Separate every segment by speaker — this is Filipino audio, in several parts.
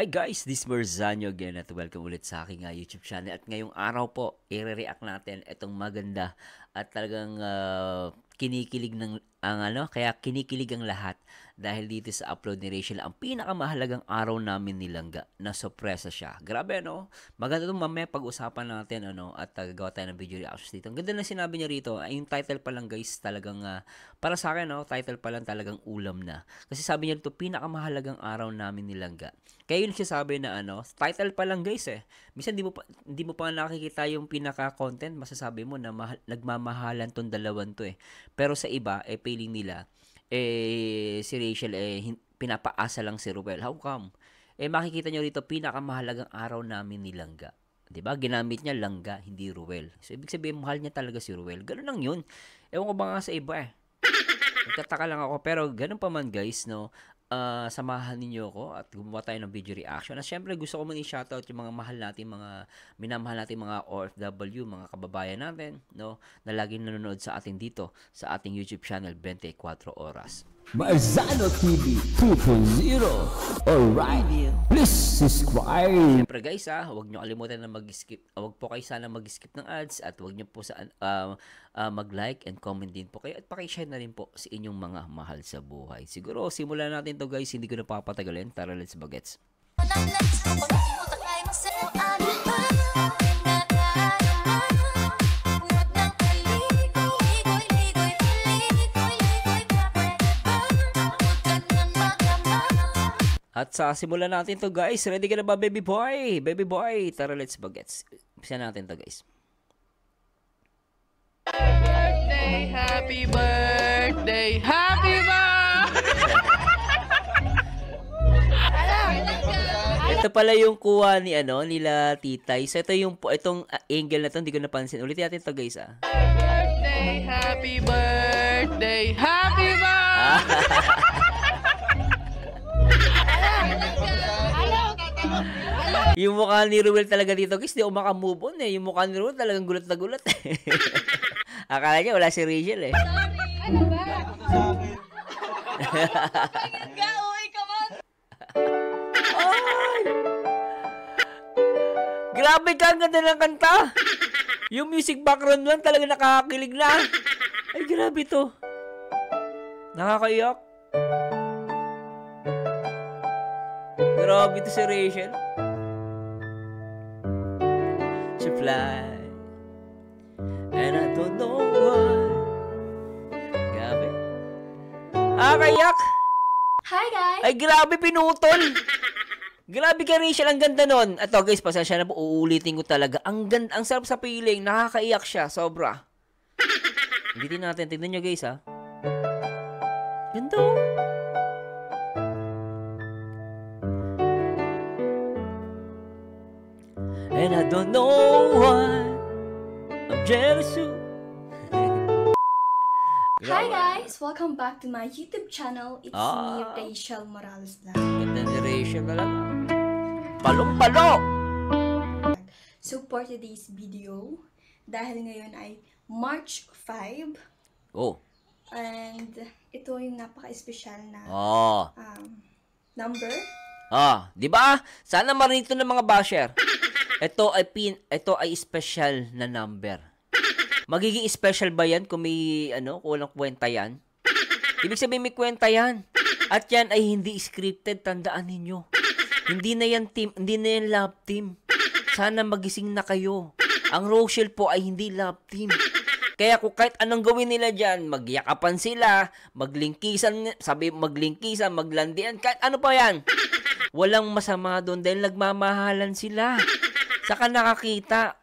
Speaker 1: Hi guys, this is Merzanyo again at welcome ulit sa aking YouTube channel. At ngayong araw po, i-react natin itong maganda at talagang kinikilig ng kaya kinikilig ang lahat dahil dito sa upload ni Rachel, ang pinakamahalagang araw namin ni Langga na sorpresa siya. Grabe maganda itong mamaya pag-usapan natin at gagawa tayo ng video reactions dito. Ang ganda na sinabi niya rito, yung title pa lang guys, talagang para sa akin title pa lang talagang ulam na. Kasi sabi niya dito, pinakamahalagang araw namin ni Langga. Kaya yun siya sabi na title pa lang guys Minsan hindi mo pa nakikita yung pinaka-content, masasabi mo na nagmamahalan tong dalawan to Pero sa iba, feeling nila, si Rachel, pinapaasa lang si Ruel. How come? Makikita nyo rito, pinakamahalagang araw namin ni Langga. Diba? Ginamit niya Langga, hindi Ruel. So, ibig sabihin, mahal niya talaga si Ruel. Ganun lang yun. Ewan ko ba nga sa iba Nagtataka lang ako. Pero ganun pa man guys, samahan ninyo ako at gumawa tayo ng video reaction. At syempre gusto ko muna i-shoutout yung mga mahal natin, mga minamahal natin mga OFW, mga kababayan natin, na laging nanonood sa atin dito sa ating YouTube channel 24 Oras.
Speaker 2: Merzano TV 2.0. Alright, please subscribe.
Speaker 1: Siyempre guys huwag nyo kalimutan na mag-skip. Huwag po kayo sana mag-skip ng ads at huwag nyo po mag-like and comment din po kayo at pakishare na rin po sa inyong mga mahal sa buhay. Siguro simulan natin to guys, hindi ko na papatagalin. Tara, let's bagets. At sa simulan natin to guys. Ready ka na ba baby boy? Baby boy, tara let's bagets. Umpisa natin to guys.
Speaker 3: Happy birthday, happy birthday.
Speaker 1: Ito pala yung kuha ni nila Titay. So itong angle na to hindi ko napansin. Ulitin natin to guys
Speaker 3: Happy birthday, happy birthday.
Speaker 1: Yung mukha ni Ruel talaga dito guys, di ako makamove on Yung mukha ni Ruel talagang gulat na gulat Akala niya wala si Rachel
Speaker 4: Sorry, ano ba? Uy, come on!
Speaker 1: Ay! Grabe ka, ang ganda ng kanta! Yung music background lang talaga nakakakilig na. Ay, grabe to. Nakakaiyak. Grabe to si Rachel. She fly and I don't know why. Grabe. Kayak.
Speaker 4: Hi guys!
Speaker 1: Ay, grabe, pinutol. Grabe ka, Rachel, ang ganda nun. Ato guys, pasensya na po, uulitin ko talaga. Ang ganda, ang sarap sa feeling, nakakaiyak siya, sobra. Ulitin natin, tignan nyo guys Ganda And I don't know why I'm jealous of.
Speaker 4: Hi guys! Welcome back to my YouTube channel. It's me, Rachel Morales lang.
Speaker 1: Ganda ni Rachel talaga. Palong-palo!
Speaker 4: So for today's video, dahil ngayon ay March 5, and ito yung napaka-espesyal na number.
Speaker 1: Di ba? Sana marinig ito ng mga basher. Ito ay special na number. Magiging special ba yan kung may walang kwenta yan? Ibig sabihin may kwenta yan. At yan ay hindi scripted, tandaan ninyo. Hindi na yan team, hindi na yan love team. Sana magising na kayo. Ang Rochelle po ay hindi love team. Kaya kung kahit anong gawin nila dyan, magyakapan sila, maglingkisan, maglandian, kahit ano pa yan. Walang masama doon dahil nagmamahalan sila. Saka nakakita,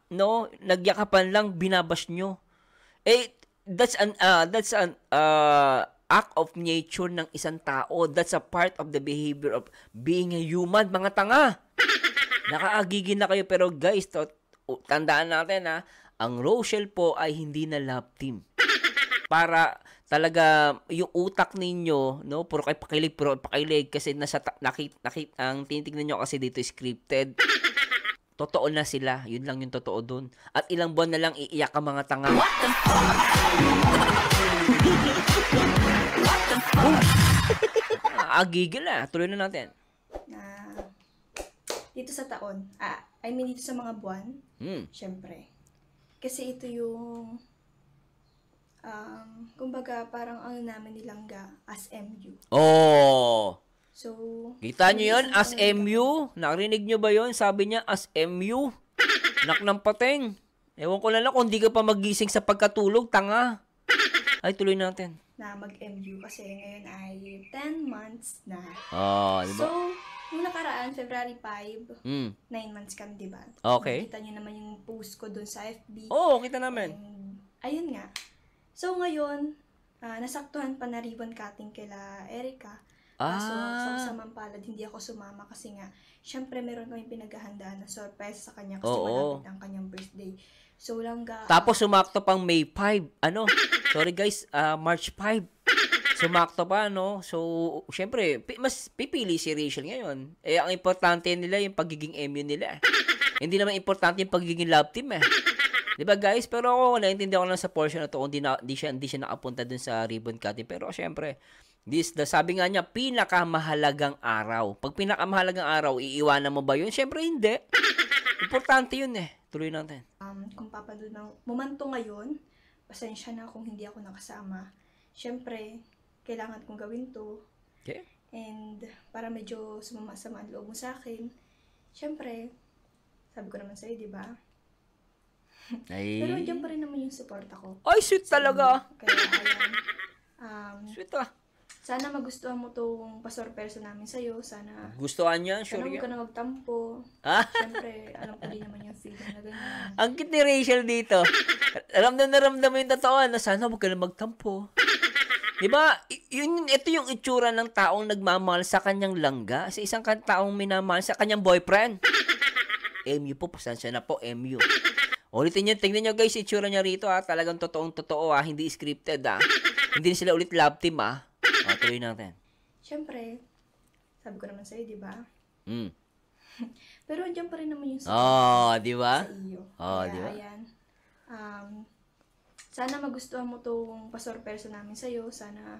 Speaker 1: nagyakapan lang, binabash nyo. That's an act of nature ng isang tao. That's a part of the behavior of being a human. Mga tanga. Nakaagigin na kayo. Pero guys, tandaan natin ang Rochelle po ay hindi na love team. Para talaga yung utak ninyo, puro kayo pakilig kasi ang tinitignan nyo kasi dito scripted. Totoo na sila. Yun lang yung totoo dun. At ilang buwan na lang iiyak ang mga tanga. What the fuck? Agigil Tuloy na natin.
Speaker 4: dito sa taon. I mean, dito sa mga buwan. Syempre. Kasi ito yung, kumbaga, parang ano namin nilangga as MU.
Speaker 1: Oh!
Speaker 4: So,
Speaker 1: Kita nyo yun? As MU? Narinig nyo ba yun? Sabi niya, as MU. Nak ng pateng. Ewan ko na lang kung di ka pa magising sa pagkatulog, tanga. Ay, tuloy natin.
Speaker 4: Na mag-MU kasi ngayon ay 10 months na.
Speaker 1: Oh, di ba?
Speaker 4: So, yung nakaraan, February 5, 9 months kami, di ba?
Speaker 1: Okay.
Speaker 4: Nakita nyo naman yung post ko dun sa FB.
Speaker 1: Oo, kita namin.
Speaker 4: And, ayun nga. So, ngayon, nasaktuhan pa na ribbon cutting kila Erica. Kaso, sa kasamang palad, hindi ako sumama kasi nga, syempre meron kaming pinaghahandaan na surprise sa kanya kasi malapit ang kanyang birthday. So,
Speaker 1: Tapos sumakto pang May 5. Sorry guys, March 5. Sumakto pa, no? So, syempre, mas pipili si Rachel ngayon. Eh, ang importante nila yung pagiging MU nila. Hindi naman importante yung pagiging love team, eh. Diba guys? Pero ako, naiintindihan ko lang sa portion na to, hindi siya nakapunta dun sa ribbon cutting. Pero syempre, sabi nga niya, pinakamahalagang araw. Pag pinakamahalagang araw, iiwanan mo ba yun? Syempre, hindi. Importante yun, eh. Tuloy natin.
Speaker 4: Kung papanood ng momento ngayon, pasensya na kung hindi ako nakasama. Syempre, kailangan kong gawin to.
Speaker 1: Okay.
Speaker 4: And para medyo sumama-sama ang loob mo sa akin, syempre, sabi ko naman sa'yo, di ba?
Speaker 1: Ay.
Speaker 4: Pero andyan pa rin naman yung support ako.
Speaker 1: Ay, sweet talaga.
Speaker 4: Kaya, ayan.
Speaker 1: Sweet ah.
Speaker 4: Sana magustuhan mo tong pasorperso namin sa'yo. Sana
Speaker 1: Gustuhan niya,
Speaker 4: sana
Speaker 1: sure
Speaker 4: huwag ka
Speaker 1: yan.
Speaker 4: na magtampo.
Speaker 1: Ah?
Speaker 4: Siyempre, alam ko din naman yung feeling na ganyan.
Speaker 1: Ang cute ni Rachel dito. Naramdam mo yung totoo na sana huwag ka na magtampo. Diba? Ito yung itsura ng taong nagmamahal sa kanyang langga. Sa isang taong minamahal sa kanyang boyfriend. MU po, pasensya na po, MU. Ulitin nyo, tingnan nyo guys, itsura niya rito ha. Talagang totoong-totoo ha. Hindi scripted ha. Hindi sila ulit love team ha. Tuloy natin.
Speaker 4: Siyempre, sabi ko naman sa'yo, di ba?
Speaker 1: Mm.
Speaker 4: Pero andyan pa rin naman yung
Speaker 1: di ba?
Speaker 4: sa iyo.
Speaker 1: Di
Speaker 4: Kaya,
Speaker 1: ba?
Speaker 4: ayan. Sana magustuhan mo tong pasorperso namin sa'yo. Sana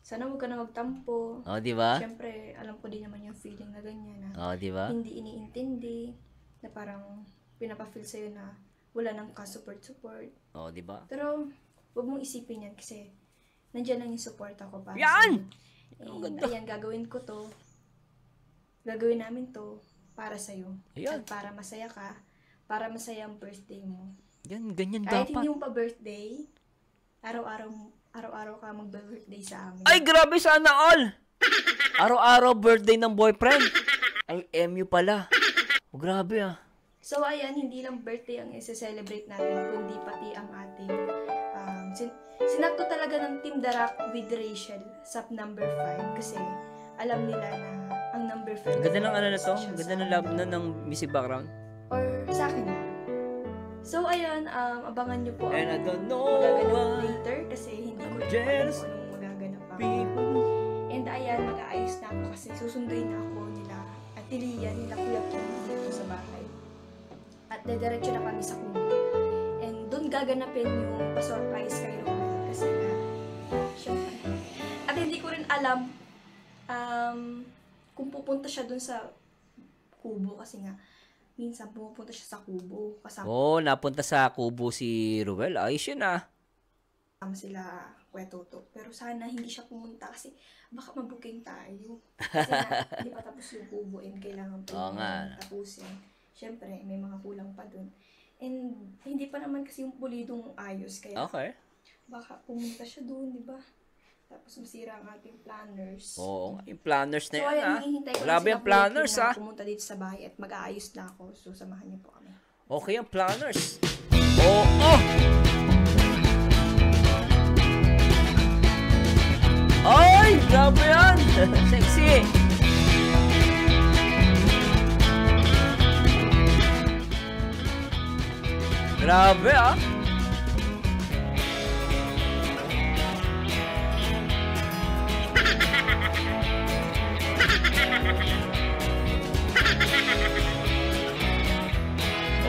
Speaker 4: huwag ka na magtampo.
Speaker 1: Di ba?
Speaker 4: Siyempre, alam ko din naman yung feeling na ganyan na
Speaker 1: Di ba?
Speaker 4: hindi iniintindi, na parang pinapafeel sa'yo na wala nang ka-support-support.
Speaker 1: Di ba?
Speaker 4: Pero, huwag mong isipin yan kasi nandiyan lang yung support ako para
Speaker 1: Yan!
Speaker 4: sa'yo. And, ayan, gagawin ko to. Gagawin namin to para sa'yo.
Speaker 1: Ayan.
Speaker 4: At para masaya ka, para masaya ang birthday mo.
Speaker 1: Yan, ganyan
Speaker 4: Kahit
Speaker 1: dapat.
Speaker 4: hindi mo pa birthday, araw-araw ka magbe-birthday sa amin.
Speaker 1: Ay, grabe, sana all! Araw-araw birthday ng boyfriend. Ay, MU pala. Grabe ah.
Speaker 4: So, ayan, hindi lang birthday ang isa-celebrate natin, kundi pati ang ating sinakto talaga ng Team Darak with Rachel sa number 5 kasi alam nila na ang number 5
Speaker 1: Ang ganda ng ano na to. Ang ganda ng love na ng music background.
Speaker 4: or sa akin. So, ayan, abangan nyo po
Speaker 1: And I
Speaker 4: ang
Speaker 1: don't know
Speaker 4: magaganap
Speaker 1: why
Speaker 4: later kasi hindi ko rin alam
Speaker 1: jealous
Speaker 4: kung anong magaganap pa.
Speaker 1: people.
Speaker 4: And ayan, mag-aayos na ako kasi susunduin na ako nila at tiliyan nila Kuya Kim dito sa bahay. At dediretso na kami sa Kubo. And doon gaganapin yung pa-surprise kay Romel kasi nga, syempre. At hindi ko rin alam kung pupunta siya doon sa Kubo kasi nga, minsan pumupunta siya sa Kubo kasama
Speaker 1: Napunta sa Kubo si Ruel. Ayos yun ah.
Speaker 4: sila Kuya Toto. Pero sana hindi siya pumunta kasi baka mabuking tayo. Kasi nga, hindi pa tapos yung Kubo and kailangan pa
Speaker 1: Oo nga.
Speaker 4: tapusin. Siyempre, may mga kulang pa dun. And hindi pa naman kasi yung pulidong ayos. Kaya
Speaker 1: Okay.
Speaker 4: baka pumunta siya dun, di ba? Tapos masira ang ating planners.
Speaker 1: Oo, yung planners na
Speaker 4: So,
Speaker 1: yan
Speaker 4: ayan,
Speaker 1: ah.
Speaker 4: hinihintay ko
Speaker 1: Grabe
Speaker 4: na
Speaker 1: yung
Speaker 4: sila
Speaker 1: planners
Speaker 4: Kuya Kim
Speaker 1: ah.
Speaker 4: na pumunta dito sa bahay at mag-aayos na ako. So, samahan niyo po kami.
Speaker 1: Okay yung planners. Oo. Ay, grabe yan. Sexy. Grabe ah.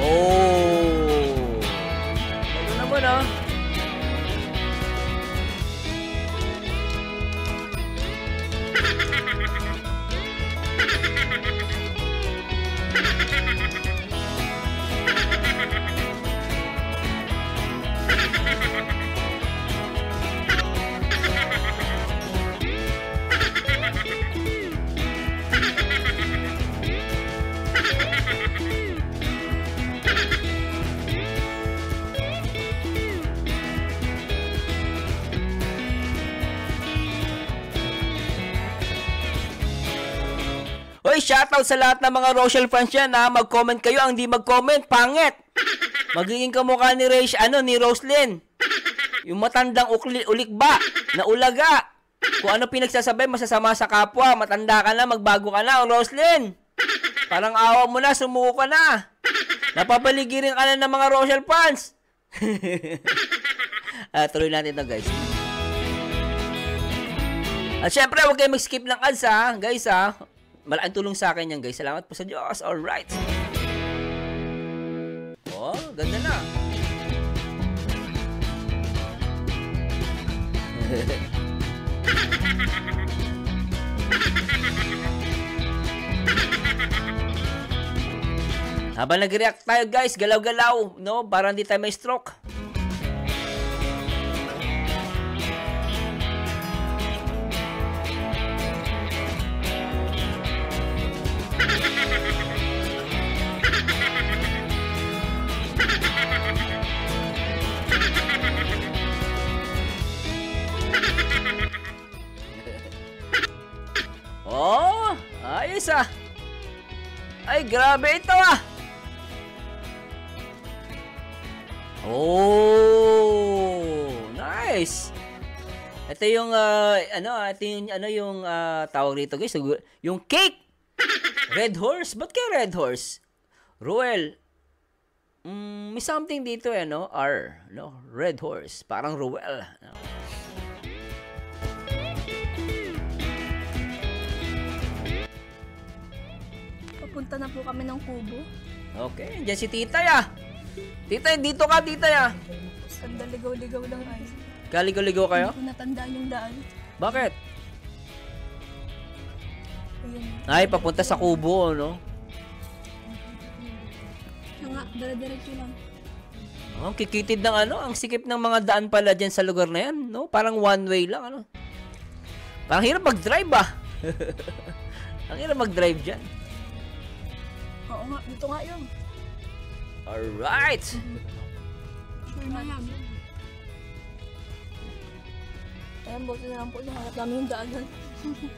Speaker 1: Oh. Ano naman ah. Hoy, shoutout sa lahat ng mga Rochelle fans dyan, ha. Mag-comment kayo. Ang di mag-comment, pangit. Magiging kamukha ni ni Roslyn. Yung matandang ulikba, na ulaga. Kung ano pinagsasabay, masasama sa kapwa. Matanda ka na, magbago ka na, Roslyn. Parang awa mo na, sumuko ka na. Napapaligirin ka na ng mga Rochelle fans. Tuloy natin ito, guys. At syempre, huwag kayo mag-skip ng ads, ha. Guys, ha. Malaking tulong sa akin yan, guys. Salamat po sa Diyos. Alright. Oh, ganda na. Habang nag-react tayo, guys, galaw-galaw, no? Para hindi tayo may stroke. Oh, ayos ah. Ay, grabe ito ah. Oh, nice. Ito yung tawag rito, guys, yung cake. Red Horse. Ba't kaya Red Horse? Ruel. May something dito no? R, no? Red Horse. Parang Ruel. No?
Speaker 4: Papunta na po kami ng Kubo.
Speaker 1: Okay, andyan si Titay ah. Titay, dito ka, Titay ah.
Speaker 4: Sanda ligaw-ligaw lang ay.
Speaker 1: Kaligaw-ligaw kayo?
Speaker 4: Hindi ko natandaan yung daan.
Speaker 1: Bakit?
Speaker 4: Ayun.
Speaker 1: Ay, papunta sa Kubo, no?
Speaker 4: Nga, dire-diretso lang.
Speaker 1: Ang kikitid ng ang sikip ng mga daan pala dyan sa lugar na yan, no? Parang one way lang, ano? Parang hirap mag-drive ah. Ang hirap mag-drive dyan.
Speaker 4: Oo nga, dito nga yun.
Speaker 1: Alright!
Speaker 4: Sure na yan. Ayan, buti na lang po nahanap namin yung daanan.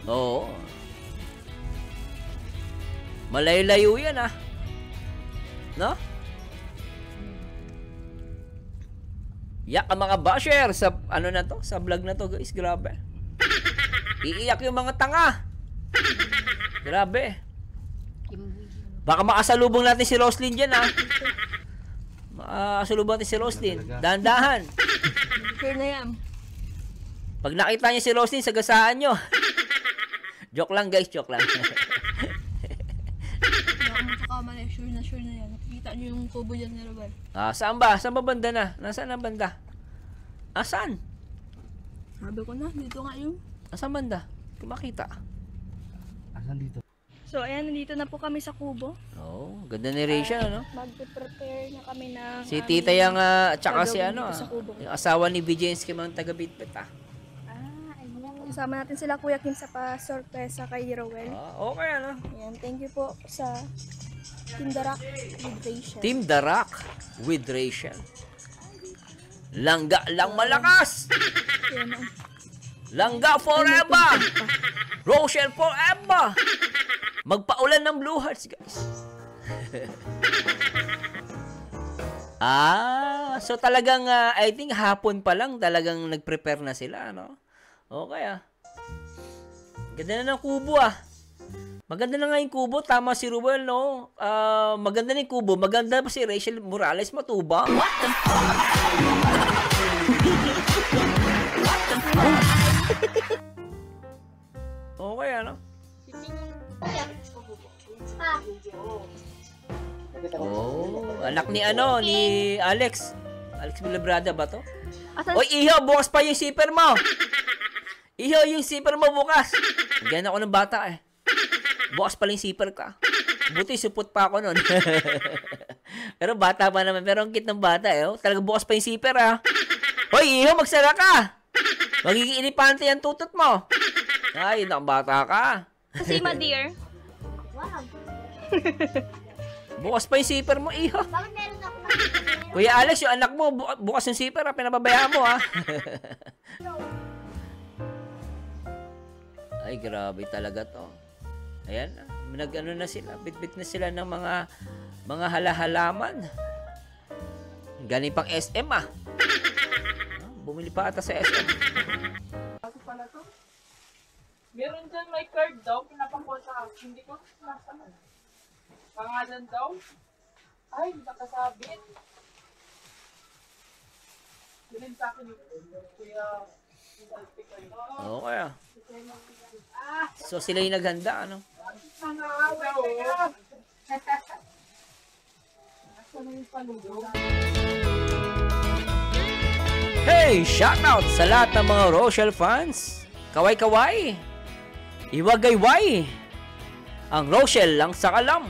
Speaker 1: Oo. Malayo-layo yan ah. No? Yak ang mga basher sa sa vlog na to, guys. Grabe. Iiyak yung mga tanga. Grabe. Baka makasalubong natin si Roslyn dyan ah. Makasalubong natin si Roslyn. Dahan-dahan.
Speaker 4: Sure na yan.
Speaker 1: Pag nakita niyo si Roslyn, sagasaan nyo. Joke lang, guys. Joke lang.
Speaker 4: Sure na yan. Nakikita niyo yung kubo dyan ni Robert.
Speaker 1: Saan ba? Saan ba banda na? Nasaan ang banda? Saan?
Speaker 4: Sabi ko na, dito nga yung.
Speaker 1: Saan banda? Hindi makita.
Speaker 2: Asan dito?
Speaker 4: So, ayan, nandito na po kami sa kubo.
Speaker 1: Oh, ganda ni Rachel, ano?
Speaker 4: Mag-prepare na kami ng...
Speaker 1: Si Tita yung, tsaka si
Speaker 4: gagawin dito sa kubo.
Speaker 1: yung asawa ni Vijenski mga taga-Bitbit,
Speaker 4: Ayun. Kasama natin sila Kuya Kim sa pa-sorpresa kay Rowell.
Speaker 1: Okay, ano?
Speaker 4: Ayan, thank you po sa Team Darak with Rachel.
Speaker 1: Team Darak with Rachel. Langga lang malakas!
Speaker 4: Ayan,
Speaker 1: Langga forever! Rochelle forever! Magpaulan ng Blue Hearts, guys. So talagang, I think hapon pa lang talagang nag-prepare na sila, no? Okay, Ganda na ng kubo, Maganda na nga yung kubo. Tama si Ruel, no? Maganda na yung kubo. Maganda pa si Rachel Morales matubang. What the fuck? Okay, ano? Oh, anak ni ni Alex. Alex Milabrada ba to? Oy, iho, bukas pa yung zipper mo. Iho, yung zipper mo bukas. Ganyan ako ng bata Bukas pa yung zipper ka. Buti supot pa ako nun. Pero bata pa naman. Pero ang cute ng bata Talaga bukas pa yung zipper Hoy, iho, magsara ka. Magiging inipante yung tutot mo. Ay, nakabata ka.
Speaker 4: Kasi ma dear.
Speaker 5: Wow.
Speaker 1: Bukas pa yung zipper mo, iho.
Speaker 5: Bakit meron ako
Speaker 1: Kuya Alex, yung anak mo, bukas yung zipper, pinababayaan mo, Ay, grabe talaga to. Ayan, Nag-ano na sila, bit-bit na sila ng mga halahalaman. Galing pang SM ah. Bumili pa ata sa SM.
Speaker 3: Meron dyan may card daw, pinapakuha sa akin. Hindi ko nasaan. Pangalan daw. Ay, nakasabit. Bilhin sa akin yung kuya.
Speaker 1: Okay ah. So sila yung naghanda, ano? Hey! Shoutout sa lahat ng mga Rochelle fans! Kaway-kaway! Iwagayway! Ang Rochelle lang sa kalam!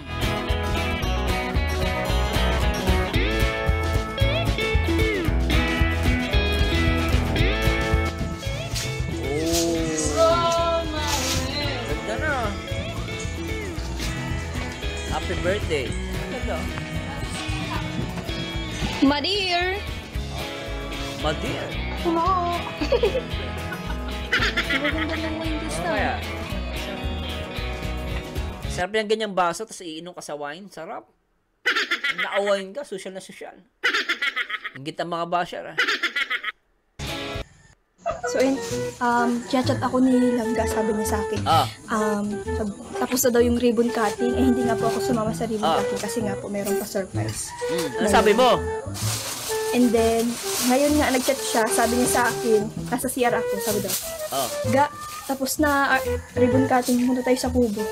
Speaker 1: Ganda na! Happy birthday! Ganda!
Speaker 4: Madir!
Speaker 1: Madir!
Speaker 4: Hello! Maganda ng wine this
Speaker 1: Oh, kaya. Sarap yung ganyang baso, tapos iinom ka sa wine. Sarap. Naawain ka, social na social. Ingit ang mga basher, ah.
Speaker 4: So, chat ako ni Langga, sabi niya sa akin.
Speaker 1: Ah.
Speaker 4: Tapos na daw yung ribbon cutting, hindi nga po ako sumama sa ribbon cutting kasi nga po meron pa surprise.
Speaker 1: Ano sabi mo?
Speaker 4: And then, ngayon nga nag-chat siya, sabi niya sa akin, nasa CR ako, sabi daw,
Speaker 1: Oh.
Speaker 4: Ga, tapos na ribbon cutting, muna tayo sa kubo.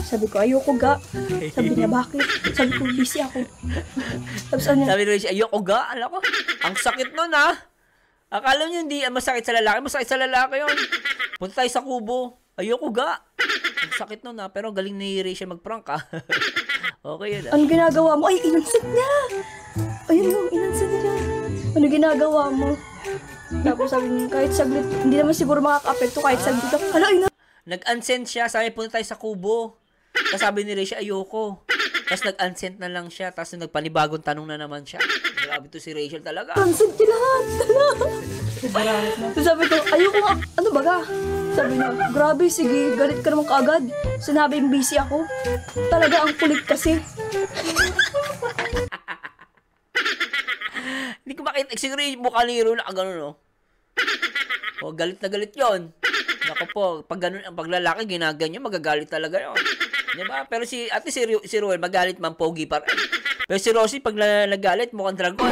Speaker 4: Sabi ko, ayoko ga. Sabi niya, bakit? Sabi ko, busy ako. Tapos ano,
Speaker 1: Sabi nyo siya, ayoko ga, alam ko. Ang sakit nun, ah. Akala nyo hindi masakit sa lalaki. Masakit sa lalaki yun. Punta tayo sa kubo. Ayoko ga. Ang sakit nun, ah. Pero galing ni Rachel mag-prank, ah. Okay yun, ah.
Speaker 4: ano ginagawa mo? Ay, inansan niya! Ayun yung inansan niya. Ano ginagawa mo? Tapos sabi niya, kahit saglit, hindi naman siguro makaka-apekto kahit saglit. Hala, ina!
Speaker 1: Nag-unsend siya. Sabi, punta tayo sa kubo. Tapos sabi ni Rachel, ayoko. Tapos nag-unsend na lang siya. Tapos nagpanibagong tanong na naman siya. Grabe to si Rachel talaga.
Speaker 4: Inansan niya lahat! Tapos sabi ko, ayoko nga, ano baga? Sabi niya, grabe, sige, galit ka naman kaagad. Sinabi yung busy ako. Talaga, ang kulit kasi.
Speaker 1: Hindi ko makita. Siguro yung mukha ni Hero na gano'n, no? O, galit na galit yon. Naku po, pag ganun ang paglalaki, ginaganyan, magagalit talaga yon. Diba? Pero si Ruel, magalit man, pogi pa rin. Pero si Rosie, pag nagalit, mukhang dragon.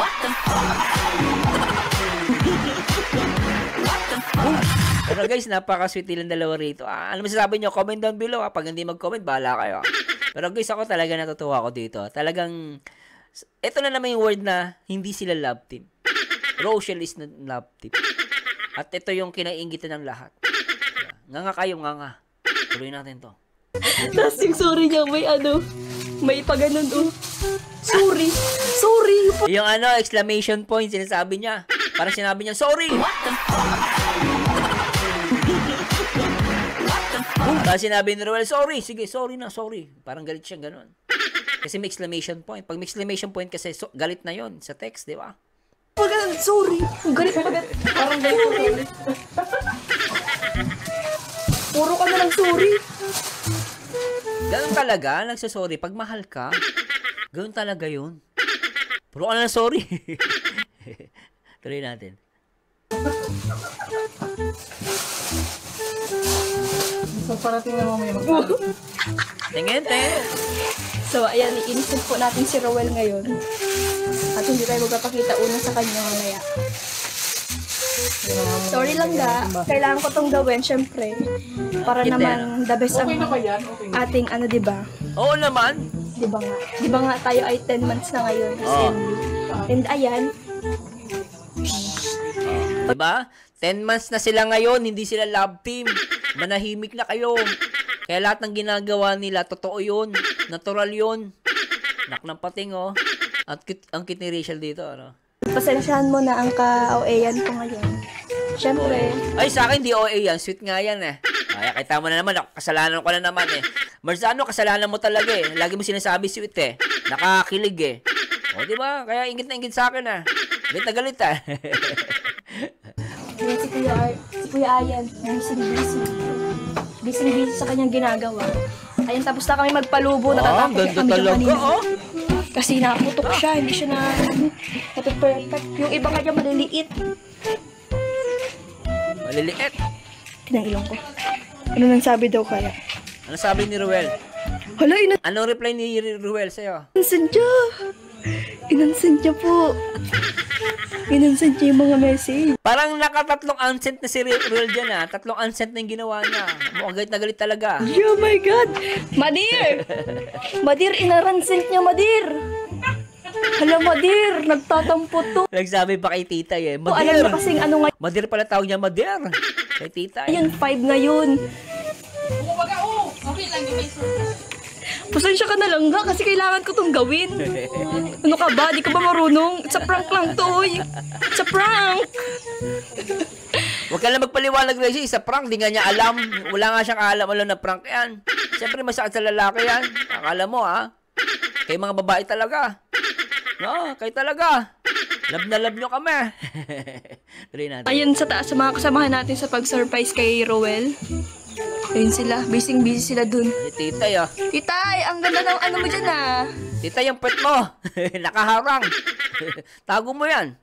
Speaker 1: Pero guys, napaka-sweet nilang dalawa rito. Ano masasabi nyo? Comment down below. Pag hindi mag-comment, bahala kayo. Pero guys, ako talaga natutuwa ako dito. Talagang, ito na naman yung word na hindi sila love team. Rochelle is not love team. At ito yung kinaiingitan ng lahat. Nga kayo, nga. Tuloy natin to.
Speaker 4: Tapos yung sorry niya, may paganon, Sorry!
Speaker 1: Yung exclamation point, sinasabi niya. Parang sinabi niya, sorry! Tapos sinabi ni Ruel, sorry! Sige, sorry na, sorry. Parang galit siya, ganun. Kasi may exclamation point. Pag may exclamation point kasi, galit na yon sa text, di ba?
Speaker 4: Sorry! Ang galit. Parang galit. Puro ka na lang sorry.
Speaker 1: Ganun talaga, nagsasorry. Pag mahal ka, ganun talaga yun. Puro ka na lang sorry. Tuloy natin.
Speaker 3: So, parating na mamaya
Speaker 1: Tingin.
Speaker 4: So, ayan, iinisip po natin si Rowel ngayon. At hindi tayo magpapakita una sa kanya mamaya. Sorry lang ga, kailangan ko tong gawin, syempre. Para
Speaker 1: Hindi,
Speaker 4: naman the best ang
Speaker 3: Okay na ba yan? Okay na.
Speaker 4: ating diba?
Speaker 1: Oo naman.
Speaker 4: Diba nga tayo ay 10 months na ngayon.
Speaker 1: Oo.
Speaker 4: And ayan,
Speaker 1: Diba? 10 months na sila ngayon, hindi sila love team. Manahimik na kayo. Kaya lahat ng ginagawa nila, totoo yun. Natural yun. Nak ng pating, oh. Ang cute ni Rachel dito, ano?
Speaker 4: pasensyahan mo na ang ka-OA-yan ko ngayon. Syempre,
Speaker 1: Ay, sa akin, di OA yan. Sweet nga yan, eh. Ay, kita mo na naman, kasalanan ko na naman, eh. Marzano, kasalanan mo talaga, eh. Lagi mo sinasabi sweet, eh. Nakakilig, eh. O, diba? Kaya ingit na ingit sa akin, ah. Galit na galit, ah.
Speaker 4: yun si Kuya Ayan, busy sa kanyang ginagawa. Ayun, tapos na kami magpalubo.
Speaker 1: ang
Speaker 4: Natatakot
Speaker 1: ganda
Speaker 4: kami dyan
Speaker 1: talaga,
Speaker 4: kanina.
Speaker 1: oh.
Speaker 4: Kasi naputok siya, hindi siya na perfect. Yung iba kanya maliliit.
Speaker 1: Maliliit.
Speaker 4: Tinang ilong ko. Ano nang sabi daw kaya?
Speaker 1: Ano sabi ni Ruel?
Speaker 4: Hala,
Speaker 1: Anong reply ni Ruel sa'yo?
Speaker 4: inansan siya. Inansan siya po. Inansan siya yung mga message.
Speaker 1: Parang nakatatlong unsent na si Ruel dyan, ah. Tatlong unsent na yung ginawa niya. Mukhang galit na galit talaga.
Speaker 4: Oh my God! Madir! Madir, inaransent niya, Madir! Hala, Madir! Nagtatampo to.
Speaker 1: Nagsabi pa kay Titay, eh.
Speaker 4: Alam
Speaker 1: Madir!
Speaker 4: na kasing ano ngayon.
Speaker 1: Madir pala tawag niya, Madir. Kay Titay.
Speaker 4: Ayun, 5 ngayon.
Speaker 3: Kumbaga, okay lang yung may
Speaker 4: Pasensya ka na lang nga kasi kailangan ko tong gawin. Ano ka ba? Di ka ba marunong? It's a prank lang to, oy. It's a prank!
Speaker 1: Huwag ka lang magpaliwanag, Reggie. Sa prank, di nga niya alam. Wala nga siyang alam na prank yan. Siyempre, masakit sa lalaki yan. Akala mo, ha? Kayo mga babae talaga. No, kayo talaga. Love na love nyo kami. Tuloy natin.
Speaker 4: Ayun sa taas, sa mga kasamahan natin sa pag-surprise kay Roel. Ayun sila, busy sila dun.
Speaker 1: Si Titay, ah.
Speaker 4: Titay, ang ganda ng ano mo dyan ah.
Speaker 1: Titay, yung pet mo. Nakaharang. Tago mo yan.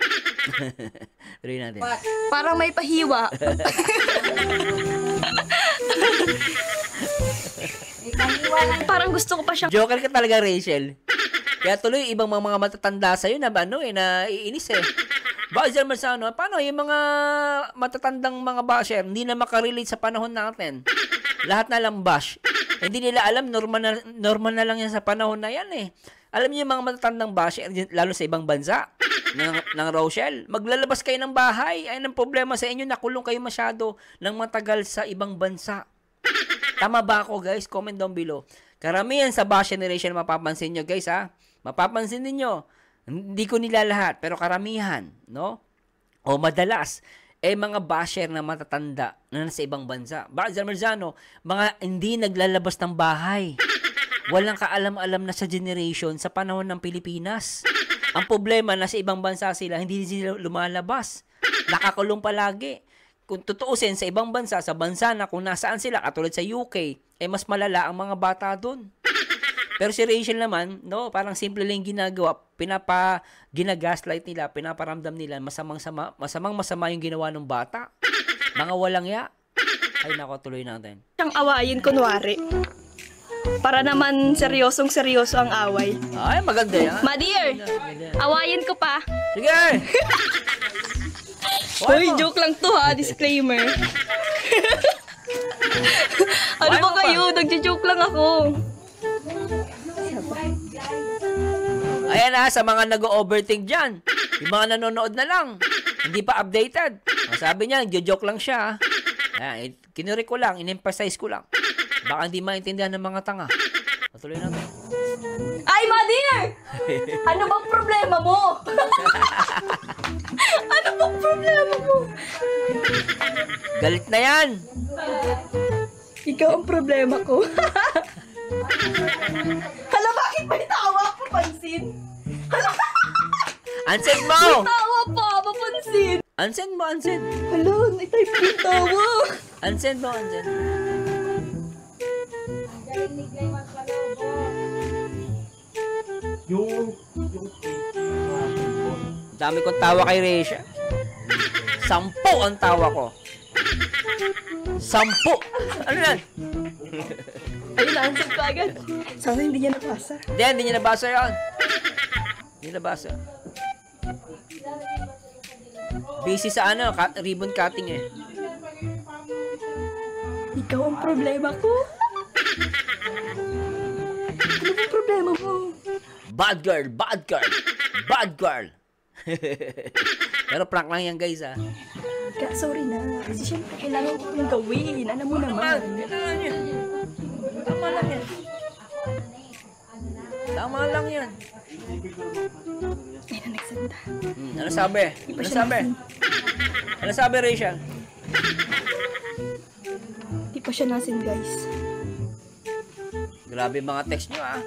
Speaker 1: Tuloy natin.
Speaker 4: Parang may pahiwa. Parang gusto ko pa siya.
Speaker 1: Joker ka talaga, Rachel. Kaya tuloy, ibang mga matatanda sa'yo na, na iinis eh. Basher man sa ano, paano yung mga matatandang mga basher, hindi na makarelate sa panahon natin. Lahat na lang bash. Hindi nila alam, normal na lang yan sa panahon na yan eh. Alam niyo yung mga matatandang basher, lalo sa ibang bansa, ng Rochelle, maglalabas kayo ng bahay. Ayun ang problema sa inyo, nakulong kayo masyado ng matagal sa ibang bansa. Tama ba ako, guys? Comment down below. Karamihan sa bash generation, mapapansin nyo, guys, ha? Mapapansin ninyo. Hindi ko nila lahat, pero karamihan, no? O madalas, mga basher na matatanda na nasa ibang bansa. Bakit Marzano? Mga hindi naglalabas ng bahay. Walang kaalam-alam na sa generation sa panahon ng Pilipinas. Ang problema, nasa ibang bansa sila, hindi sila lumalabas. Nakakulong palagi. Kung tutuusin sa ibang bansa, sa bansa na kung nasaan sila, katulad sa UK, mas malala ang mga bata doon. Pero si Rachel naman, no, parang simple lang ginagawa, ginagaslight nila, pinaparamdam nila, masama yung ginawa ng bata. Mga walang ya. Ay nako, tuloy natin.
Speaker 4: Siyang awayin, kunwari. Para naman seryoso ang away.
Speaker 1: Ay, maganda yan.
Speaker 4: Madir, awayin ko pa.
Speaker 1: Sige!
Speaker 4: Hoy, joke lang to ha, disclaimer. Ano ba kayo? Nagjo-joke lang ako.
Speaker 1: Ayan na, sa mga nag-overthink dyan. Yung mga nanonood na lang. Hindi pa updated. Sabi niya, nagjo-joke lang siya. Ayan, kinuri ko lang, in-emphasize ko lang. Baka hindi maintindihan ng mga tanga. Patuloy natin.
Speaker 4: Ay, Madir! Ano bang problema mo? Ano bang problema mo?
Speaker 1: Galit na yan.
Speaker 4: Ikaw ang problema ko. Hala, bakit may tawa? Papansin. Hala,
Speaker 1: Unsend mo!
Speaker 4: tawa pa, papansin.
Speaker 1: Unsend mo, unsend.
Speaker 4: Hala, na-type ko yung tawa.
Speaker 1: Unsend mo, unsend.
Speaker 2: Yung
Speaker 1: Dami kong tawa kay Resha. 10 ang tawa ko. 10! Ano yan?
Speaker 4: Ayun, na-answer ko agad. Sana hindi niya nabasa.
Speaker 1: Hindi niya nabasa yan. Hindi nabasa. Busy sa ribbon cutting eh.
Speaker 4: Ikaw ang problema ko. Ano bang problema mo?
Speaker 1: Bad girl, bad girl, bad girl. Pero prank lang yan, guys, ha.
Speaker 4: Sorry na. Kasi syempre kailangan ko itong gawin. Alam mo naman.
Speaker 1: Kailangan yan. Tama lang yan. Tama lang yan.
Speaker 4: Ay, na nagsanda.
Speaker 1: Ano sabi? Ano sabi? Ano sabi, Rachel?
Speaker 4: Di pa siya nasin, guys.
Speaker 1: Grabe mga text nyo, ah.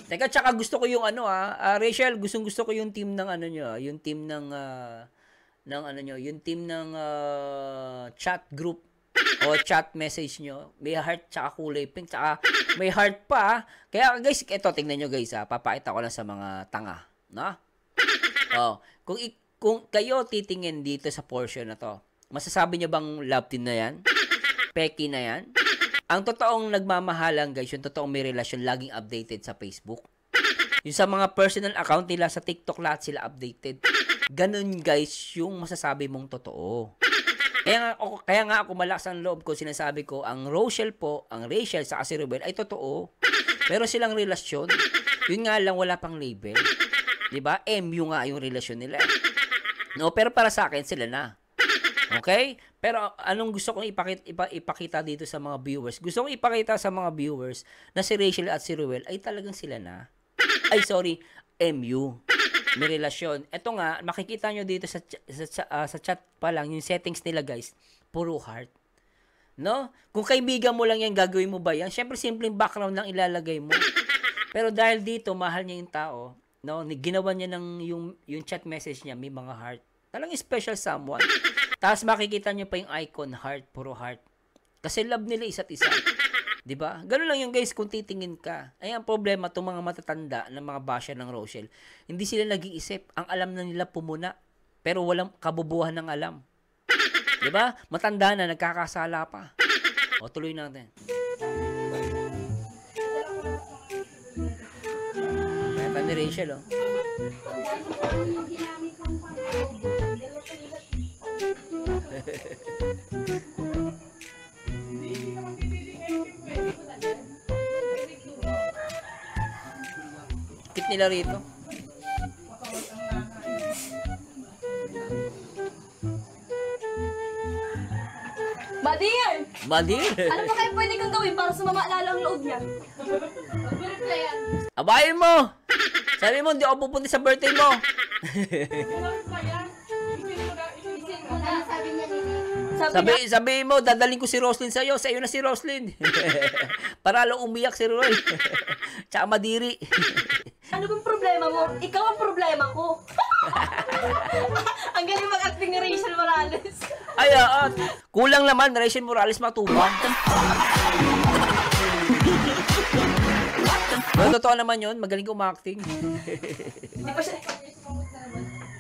Speaker 1: Teka, tsaka gusto ko yung Rachel, gusto ko yung team ng yung team ng chat group o chat message nyo, may heart tsaka kulay pink, tsaka may heart pa. Kaya guys, ito, tingnan nyo guys papakita ko lang sa mga tanga. No? Oh, kung kayo titingin dito sa portion na to, masasabi nyo bang love team na yan? Peki na yan? Ang totoong nagmamahalan guys, yung totoong may relasyon, laging updated sa Facebook. Yung sa mga personal account nila sa TikTok, lahat sila updated. Ganun guys, yung masasabi mong totoo. Kaya nga ako malakas ang loob ko, sinasabi ko, ang Rachel sa si Ruben ay totoo. Pero silang relasyon, yun nga lang wala pang label. 'Di ba? MU nga yung relasyon nila. No, pero para sa akin sila na. Okay? Pero anong gusto kong ipakita dito sa mga viewers? Gusto kong ipakita sa mga viewers na si Rachel at si Ruel ay talagang sila na. Ay sorry, MU. May relasyon. Ito nga, makikita nyo dito sa chat pa lang, yung settings nila guys, puro heart. No? Kung kaibigan mo lang yan, gagawin mo ba yan? Siyempre, simpleng background lang ilalagay mo. Pero dahil dito, mahal niya yung tao, no? Ginawa niya ng yung chat message niya, may mga heart. Talagang special someone. Tapos makikita nyo pa yung icon, heart, puro heart. Kasi love nila isa't isa. 'Di ba? Ganun lang yung guys kung titingin ka. Ay ang problema tong mga matatanda ng mga basher ng Rochelle. Hindi sila nag-iisip. Ang alam na nila pumuna, pero walang kabubuhan ng alam. 'Di ba? Matanda na nagkakasala pa. O tuloy natin. Kaya ni Rachel Kit nila rito. Badir!
Speaker 4: Ano ba kayo pwede kang gawin para sumama lalo ang loob niya?
Speaker 1: Abayin mo! Sabi mo, hindi ako pupunta sa birthday mo. Sabi mo, dadaling ko si Roslyn sa'yo. Sa'yo na si Roslyn. Para lang umiyak si Roy. Tsaka madiri.
Speaker 4: Ano bang problema mo? Ikaw ang problema ko. Ang galing mag-acting ni Rachel Morales.
Speaker 1: Ay, kulang naman, Rachel Morales matubang. Pero totoo naman yun, magaling ko ma-acting.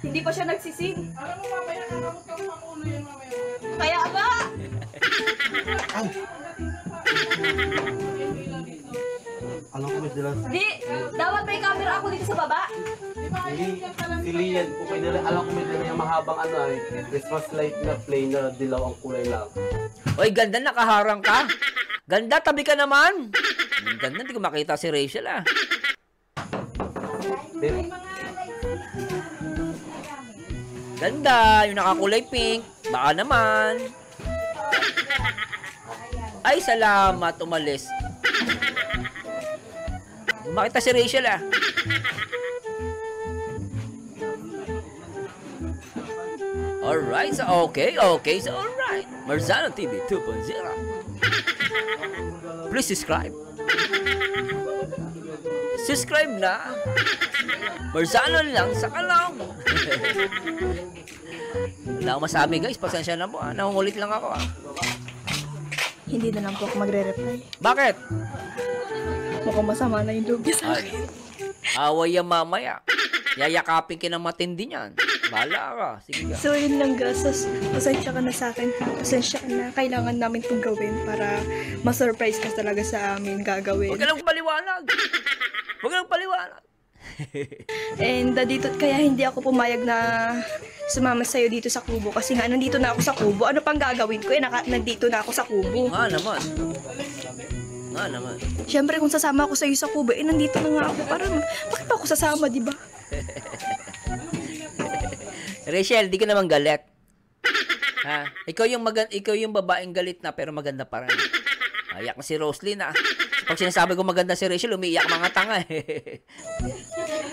Speaker 4: Hindi pa siya nagsising.
Speaker 3: Alam mo, mamaya nakamot ka makulo yan mamaya.
Speaker 4: Kaya ba?
Speaker 2: Alam ko may dala.
Speaker 4: Di, dapat may camera ako dito sa baba.
Speaker 2: Hindi, si Lian po may dala. Alam ko may dala yung mahabang ano ay Christmas light na plain na dilaw ang kulay lang.
Speaker 1: Oy, ganda, nakaharang ka. Ganda, tabi ka naman. Ganda, hindi ko makita si Rachel
Speaker 2: Then,
Speaker 1: Ganda, yung nakakulay pink. Baka naman. Ay, salamat, umalis. Makita si Rachel Alright, so okay, so alright. Marzano TV 2.0. Please subscribe. Subscribe na. Marzano lang sa kalong. Wala akong masabi guys, pasensya na po nangungulit lang ako
Speaker 4: Hindi na lang po ako magre-reply.
Speaker 1: Bakit?
Speaker 4: Mukhang masama na yung loob niya sa akin.
Speaker 1: Away yan mamaya. Yayakapin ka ng matindi niyan. Bahala ka. Sige ka.
Speaker 4: So yun lang guys, pasensya ka na sa akin. Pasensya ka na, kailangan namin itong gawin para ma-surprise ka talaga sa amin gagawin.
Speaker 1: Huwag ka lang paliwanag. Huwag ka lang paliwanag.
Speaker 4: And dito, kaya hindi ako pumayag na sumama sa'yo dito sa kubo. Kasi nga, nandito na ako sa kubo. Ano pang gagawin ko? Nandito na ako sa kubo.
Speaker 1: Nga naman.
Speaker 4: Siyempre, kung sasama ako sa'yo sa kubo, nandito na nga ako. Parang, bakit pa ako sasama, di ba?
Speaker 1: Rachel, di ka naman galit. Ha? Ikaw yung babaeng galit na pero maganda pa rin. Ayak na si Roslyn Pag sinasabi ko maganda si Rachel, umiiyak mga tanga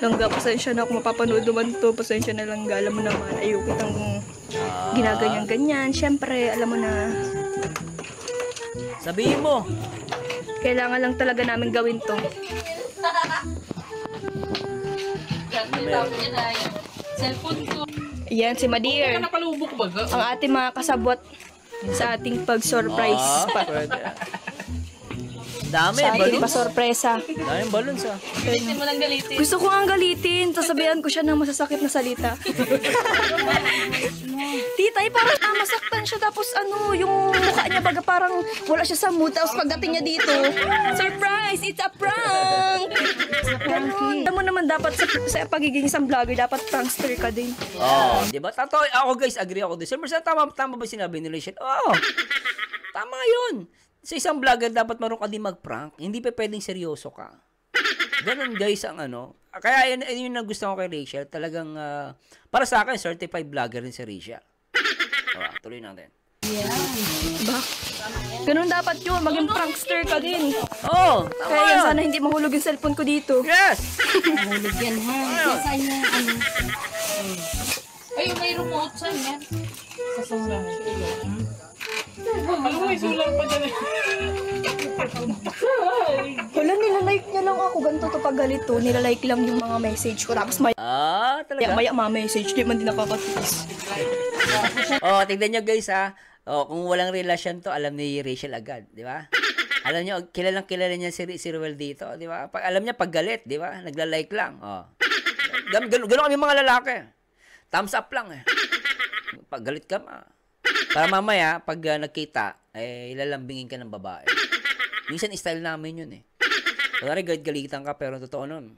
Speaker 4: Langga, pasensya na kung mapapanood naman to. Pasensya na lang, alam mo naman. Ayoko kitang ginaganyan-ganyan. Siyempre, alam mo na.
Speaker 1: Sabihin mo.
Speaker 4: Kailangan lang talaga namin gawin to.
Speaker 3: Cellphone ko.
Speaker 4: Ayan, si Madir.
Speaker 3: Napalubok ba?
Speaker 4: Ang ating mga kasabot. sa ating pag-surprise.
Speaker 1: Ah, pwede. Dami,
Speaker 4: Sa ating
Speaker 1: balloons.
Speaker 4: pasorpresa.
Speaker 1: Daming balloons ah.
Speaker 3: Galitin mo lang galitin.
Speaker 4: Gusto ko nga galitin, sasabihan ko siya ng masasakit na salita. Titay, parang masaktan siya, tapos ano, yung mukha niya baga parang wala siya sa mood, tapos pagdating niya dito, surprise, it's a prank! Ganun. Alam mo naman dapat sa pagiging isang vlogger, dapat prankster ka din.
Speaker 1: Oh, di ba? Totoo, ako guys, agree ako doon. Siyempre, tama ba sinabi ni Rachel? Oo. Tama 'yun. Sa isang vlogger dapat marunong ka din mag-prank. Hindi pa pwedeng seryoso ka. Ganun guys ang ano. Kaya yun ang gusto ko kay Rachel. Talagang para sa akin certified vlogger rin si Rachel. Tuloy natin.
Speaker 4: Ba? Ganun dapat yun, maging prankster ka din.
Speaker 1: Oh, tama
Speaker 4: Kaya yan,
Speaker 1: yun.
Speaker 4: sana hindi mahulog yung cellphone ko dito.
Speaker 1: Yes.
Speaker 5: Mahulog yan, ha? Kesa yung ano.
Speaker 3: Ay, may remote saan yan?
Speaker 5: Sa solar.
Speaker 3: Alam mo, may sulang pa dyan eh.
Speaker 4: Wala, nilalike niya lang ako. Ganito to pag galito. Nilalike lang yung mga message ko. Tapos maya
Speaker 1: Talaga.
Speaker 4: message. Di man din nakakatiis.
Speaker 1: Oh, tignan nyo guys ha. Oh, kung walang relasyon to, alam ni Rachel agad, di ba? Alam nyo, kilalang kilala niya si Ruel dito, di ba? Alam niya pag galit, di ba? Nagla-like lang. Oh. Ganun kami mga lalaki. Thumbs up lang eh. Pag galit ka para mamaya, pag nagkita, ilalambingin ka ng babae. Minsan style namin yun eh. Kunwari galitan ka, pero totoo nun.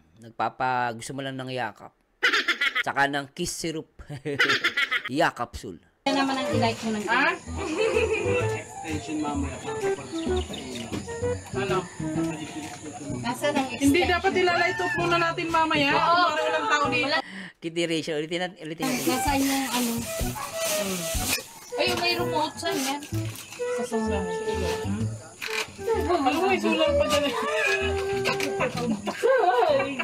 Speaker 1: Gusto mo lang ng yakap. Tsaka ng kiss syrup. Yakapsul.
Speaker 5: Yan naman ang ilike mo ng
Speaker 2: Extension mamaya.
Speaker 3: Ano?
Speaker 5: Nasa ng
Speaker 3: Hindi dapat ilalight up muna natin mamaya. Oo. Para walang tao dito.
Speaker 1: Kitty Rachel, ulitin natin.
Speaker 5: Nasa yung ano.
Speaker 3: Ay, may remote saan yan?
Speaker 5: Sa solar.
Speaker 3: Alam mo, may sulang pa dyan eh.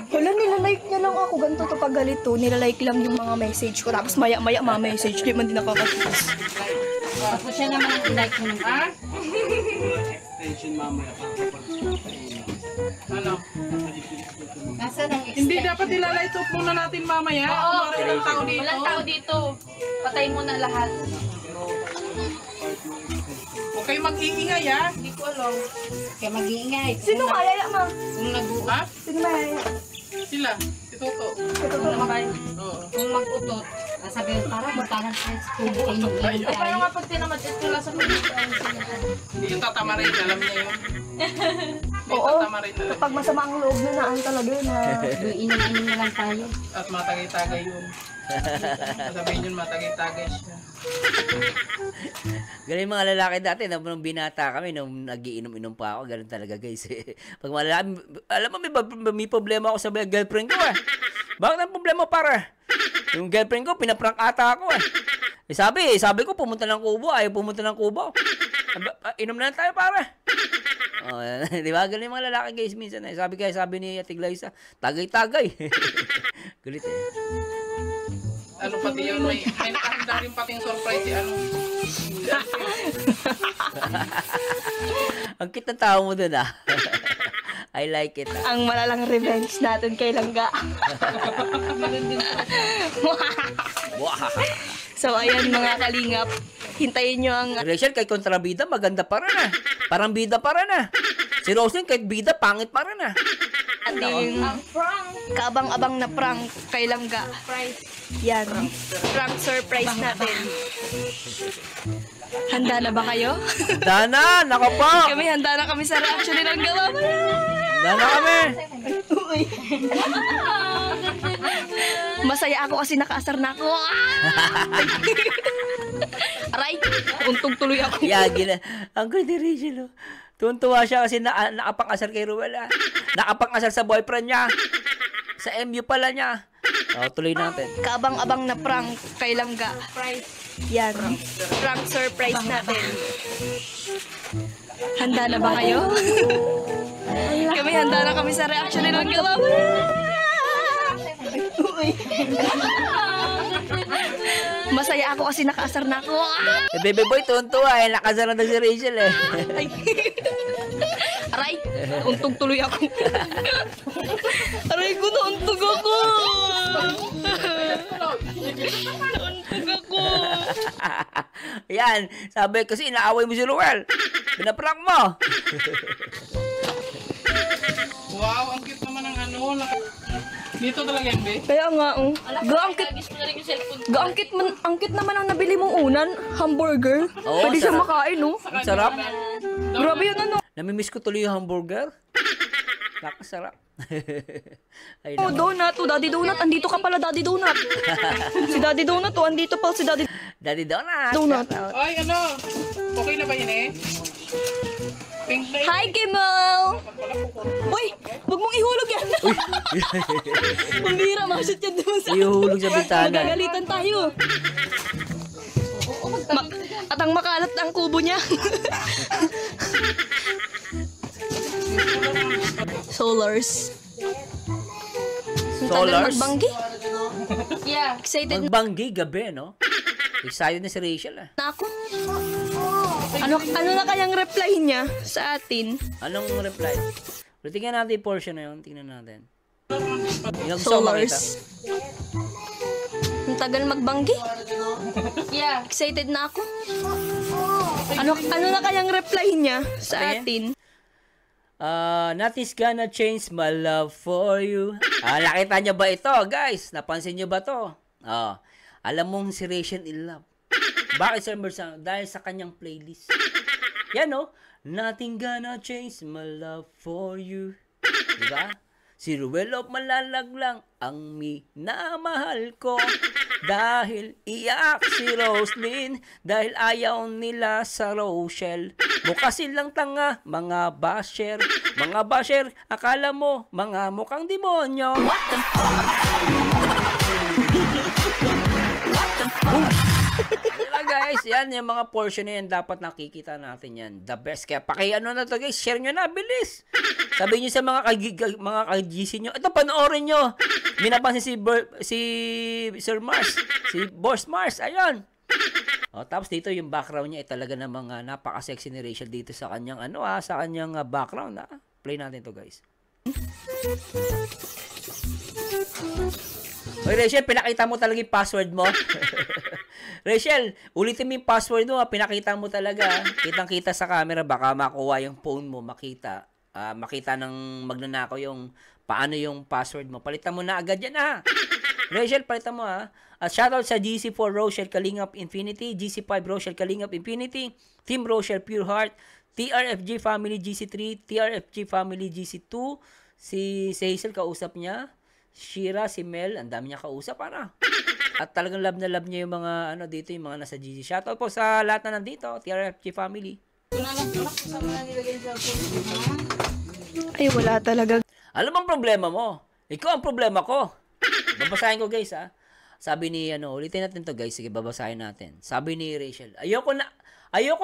Speaker 4: Wala, nilalike niya lang ako. Ganito to pag galito. Nilalike lang yung mga message ko. Tapos maya message. Di man din nakakatiis.
Speaker 5: Tapos siya naman ang ilike mo ng
Speaker 2: Extension mamaya.
Speaker 3: Ano?
Speaker 5: Nasa ng
Speaker 3: Hindi dapat ilalight up muna natin mamaya. Oo. Para walang tao dito.
Speaker 6: Walang tao dito. Patay mo na lahat.
Speaker 3: Huwag kayo mag-iingay ha.
Speaker 6: Hindi ko alam.
Speaker 5: Kaya mag-iingay.
Speaker 4: Sino kaya, ma?
Speaker 5: Kung
Speaker 3: Ha?
Speaker 4: Sino mayaya?
Speaker 3: Sila. Si Toto. Oo.
Speaker 5: kung mag-utot, sabihin parang magparang sa school kayo mag-iingay.
Speaker 6: Ay, paano nga pag tinamad ito lang sa pagkakas sila?
Speaker 3: Hindi yung tatama rin. Alam niya yun. May
Speaker 4: Oo.
Speaker 3: tatama rin na.
Speaker 4: Kapag masama ang loob na naan talaga yun, ha?
Speaker 5: Inom-inom na lang tayo.
Speaker 3: At matagay-tagay yun. Sabihin yun, matagay-tagay siya.
Speaker 1: Ganun yung mga lalaki dati, nung binata kami, nung nagiinom-inom pa ako, ganun talaga guys. Pag mga lalaki, alam mo, may problema ako sa girlfriend ko eh. Bakit ang problema para? Yung girlfriend ko, pinaprank ata ako eh. Sabi ko, pumunta ng Kubo, ayaw pumunta ng Kubo. Inom na lang tayo para. Oh, di ba? Ganun yung mga lalaki guys minsan eh. Sabi ni Ate Glyza, tagay-tagay. Galit eh.
Speaker 3: Ano pati yun, may nakahanda rin pati yung surprise si ano.
Speaker 1: Ang cute ng tao mo dun ah. I like it ah.
Speaker 4: Ang malalang revenge natin kay Langga.
Speaker 1: Wow.
Speaker 4: So, ayan mga kalingap. Hintayin nyo ang
Speaker 1: Rachel, kay kontrabida, maganda pa rin ah. Parang bida pa rin ah. Si Roslyn, kahit bida, pangit pa rin ah.
Speaker 4: ating kaabang-abang na prank kay Langga. Yan. Prank surprise natin. Handa na ba kayo?
Speaker 1: Dana, nako po.
Speaker 4: Handa na kami sa reaction ni Langga. Mamaya!
Speaker 1: Dana kami.
Speaker 4: Uy. Masaya ako kasi nakaasar na ako. Aray, untog tuloy ako.
Speaker 1: Ang good ni Rachel oh. Tuntua siya kasi nakapang-asar kay Ruel ah. Nakapang-asar sa boyfriend niya. Sa MU pala niya. Oh, tuloy natin.
Speaker 4: Kaabang-abang na prank kay Langga. Yan. Prank surprise natin. Handa na ba kayo? Handa na kami sa reaction ni Langga. Mamaya! Uy. Masaya ako kasi nakaasar na ako.
Speaker 1: Baby boy, tuntua eh. Nakasar na si Rachel eh.
Speaker 4: Aray, untog tuloy ako. Aray ko, nauntog ako.
Speaker 3: ako.
Speaker 1: Yan, sabi kasi inaaway mo si Ruel. Pinaprank mo.
Speaker 3: Wow, ang cute naman ng ano. Dito talaga yan, be.
Speaker 4: Kaya nga, Gaangkit,
Speaker 6: Gusto na rin yung cellphone ko.
Speaker 4: angkit naman ang nabili mong unan, hamburger.
Speaker 1: Oo,
Speaker 4: Pwede siya
Speaker 1: sarap.
Speaker 4: makain, no?
Speaker 1: Ang sarap.
Speaker 4: Grabe yun, ano?
Speaker 1: Namimiss ko tuloy yung hamburger. Nakasarap. Ay,
Speaker 4: Oh, donut, Daddy Donut, andito ka pala, Daddy Donut. Si Daddy Donut, andito pa si Daddy
Speaker 1: Daddy Donut.
Speaker 4: Donut.
Speaker 3: Ay, ano? Okay na ba yun eh? Pink na yun.
Speaker 4: Hi, Kimmel! Uy, huwag mong ihulog yan. Pambira, mashoot yan doon sa...
Speaker 1: Ihulog sa bintana.
Speaker 4: Magagalitan tayo. At ang makalat ang kubo niya. Solars. Ang tagal
Speaker 1: Solars?
Speaker 4: magbanggi.
Speaker 6: Yeah.
Speaker 4: Excited
Speaker 1: Magbanggi gabi, no? Excited na si Rachel, ah.
Speaker 4: na ako. Ano na kayang reply niya sa atin?
Speaker 1: Anong reply? Pero tingnan natin yung portion na yun. Tingnan natin. Yung gusto ko makita.
Speaker 4: Solars. Ang tagal magbanggi.
Speaker 6: Yeah.
Speaker 4: Excited na ako. Ano na kayang reply niya sa atin?
Speaker 1: Nothing's gonna change my love for you. Nakita niyo ba ito, guys? Napansin niyo ba to? Alam mong si Rachel in love. Bakit, Sir Mersan? Dahil sa kanyang playlist. Yan, no? Nothing gonna change my love for you. Diba? Si Ruel of Malalaglang ang minamahal ko. Dahil iyak si Roslyn. Dahil ayaw nila sa Rochelle. Mukha silang tanga, mga basher. Mga basher, akala mo, mga mukhang demonyo. What the fuck? Diba guys, yan yung mga portion na yan, dapat nakikita natin yan. The best. Kaya pakiano na to guys, share nyo na, bilis. Sabi nyo sa mga ka-GC nyo, ito panoorin nyo. Minapansin si Sir Mars, si Boss Mars, ayun. Tapos dito yung background niya ay talaga ng mga napaka-sexy ni Rachel dito sa kanyang sa kanyang background. Play natin to guys. Oy Rachel, pinakita mo talaga yung password mo. Rachel, ulitin mo yung password mo, pinakita mo talaga. Kitang-kita sa camera, baka makuha yung phone mo, makita ng magnanakaw yung paano yung password mo. Palitan mo na agad yan, ha. Rachel, palitan mo, ha. At shoutout sa GC4 Rochelle Kalingap Infinity, GC5 Rochelle Kalingap Infinity, Team Rochelle Pure Heart, TRFG Family GC3, TRFG Family GC2, si Hazel kausap niya, Shira, si Mel, ang dami niya kausap, At talagang love na love niya yung mga dito, yung mga nasa GC. Shoutout po sa lahat na nandito, TRFG Family.
Speaker 4: Ay, wala talaga.
Speaker 1: Alam bang problema mo? Ikaw ang problema ko. Babasahin ko guys, ha. Sabi ni ulitin natin to guys. Sige, babasahin natin. Sabi ni Rachel, ayoko